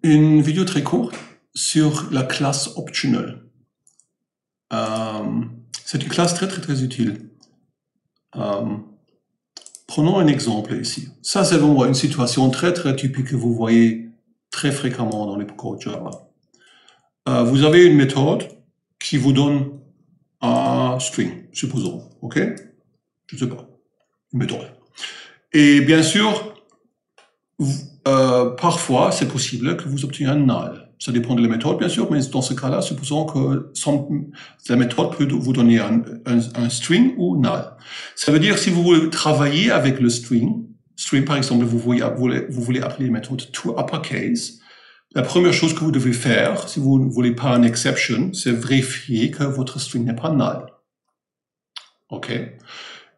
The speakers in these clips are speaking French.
Une vidéo très courte sur la classe optional. C'est une classe très utile. Prenons un exemple ici. Ça, c'est vraiment une situation très typique que vous voyez très fréquemment dans les codes Java. Vous avez une méthode qui vous donne un string, supposons, ok? Je ne sais pas, une méthode. Et bien sûr, parfois, c'est possible que vous obteniez un null. Ça dépend de la méthode, bien sûr, mais dans ce cas-là, supposons que la méthode peut vous donner un string ou null. Ça veut dire, si vous voulez travailler avec le string, par exemple, vous voulez appeler la méthode toUpperCase, la première chose que vous devez faire, si vous ne voulez pas un exception, c'est vérifier que votre string n'est pas null. OK?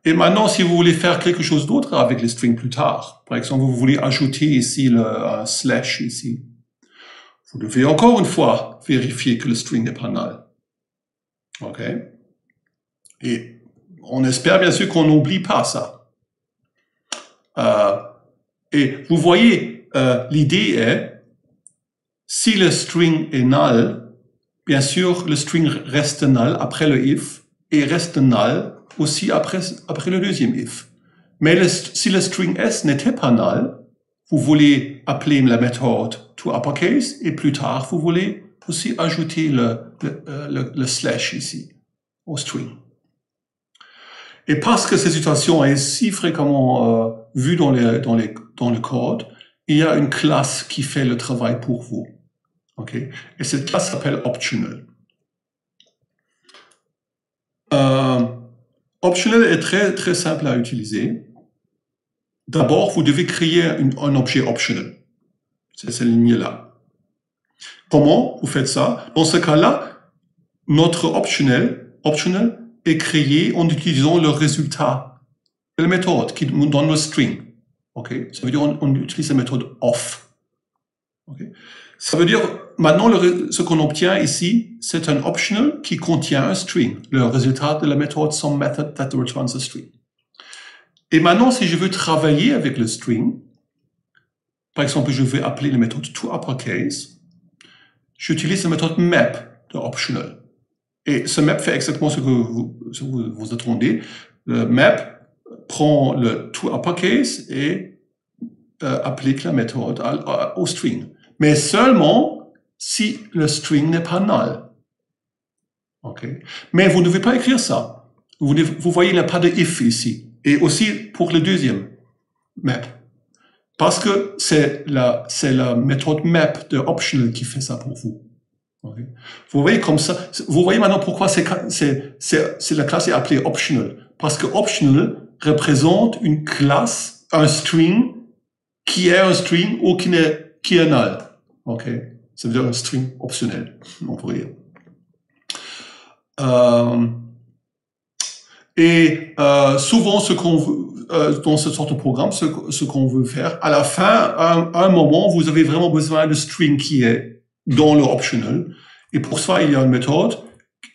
Et maintenant, si vous voulez faire quelque chose d'autre avec les strings plus tard, par exemple, vous voulez ajouter ici le slash ici, vous devez encore une fois vérifier que le string n'est pas null. OK? Et on espère bien sûr qu'on n'oublie pas ça. Et vous voyez, l'idée est, si le string est null, bien sûr, le string reste null après le if et reste null aussi après le deuxième if. Mais si le string s n'était pas null, vous voulez appeler la méthode toUpperCase et plus tard, vous voulez aussi ajouter le slash ici au string. Et parce que cette situation est si fréquemment vue dans le code, il y a une classe qui fait le travail pour vous. Okay? Et cette classe s'appelle optional. Optional est très simple à utiliser. D'abord, vous devez créer un objet optional. C'est cette ligne-là. Comment vous faites ça? Dans ce cas-là, notre optional est créé en utilisant le résultat de la méthode qui nous donne le string. Okay? Ça veut dire qu'on utilise la méthode off. Okay? Ça veut dire, maintenant, ce qu'on obtient ici, c'est un optional qui contient un string, le résultat de la méthode SomeMethod that returns a string. Et maintenant, si je veux travailler avec le string, par exemple, je vais appeler la méthode toUpperCase, j'utilise la méthode map de optional. Et ce map fait exactement ce que vous attendez. Le map prend le toUpperCase et applique la méthode au string. Mais seulement si le string n'est pas null. Okay? Mais vous ne devez pas écrire ça. Vous voyez, il n'y a pas de if ici. Et aussi pour le deuxième map. Parce que c'est la méthode map de optional qui fait ça pour vous. Okay? Vous voyez comme ça. Vous voyez maintenant pourquoi la classe est appelée optional. Parce que optional représente une classe, un string, qui est un string ou qui est null. OK? Ça veut dire un string optionnel, on pourrait dire. Souvent, dans ce sorte de programme, ce qu'on veut faire, à la fin, à un moment, vous avez vraiment besoin de string qui est dans le optional. Et pour ça, il y a une méthode,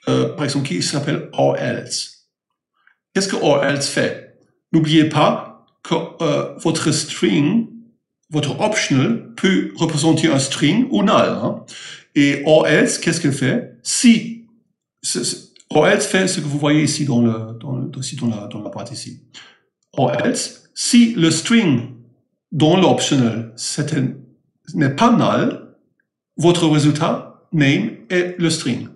par exemple, qui s'appelle OrElse. Qu'est-ce que OrElse fait? N'oubliez pas que votre string, votre optional peut représenter un string ou null. Hein? Et OrElse, qu'est-ce qu'elle fait? Si OrElse fait ce que vous voyez ici dans la partie ici. OrElse, si le string dans l'optional n'est pas null, votre résultat name est le string.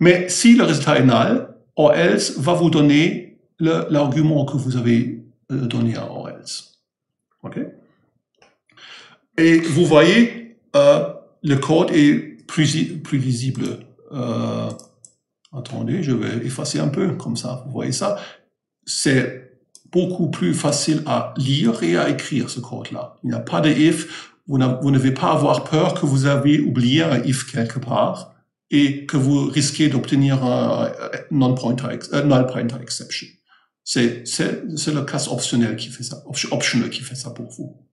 Mais si le résultat est null, OrElse va vous donner l'argument que vous avez donné à OrElse. OK? Et vous voyez, le code est plus visible. Attendez, je vais effacer un peu, comme ça, vous voyez ça. C'est beaucoup plus facile à lire et à écrire, ce code-là. Il n'y a pas de if, vous ne devez pas avoir peur que vous avez oublié un if quelque part et que vous risquez d'obtenir un null pointer exception. C'est la classe optionnelle qui fait ça, optional qui fait ça pour vous.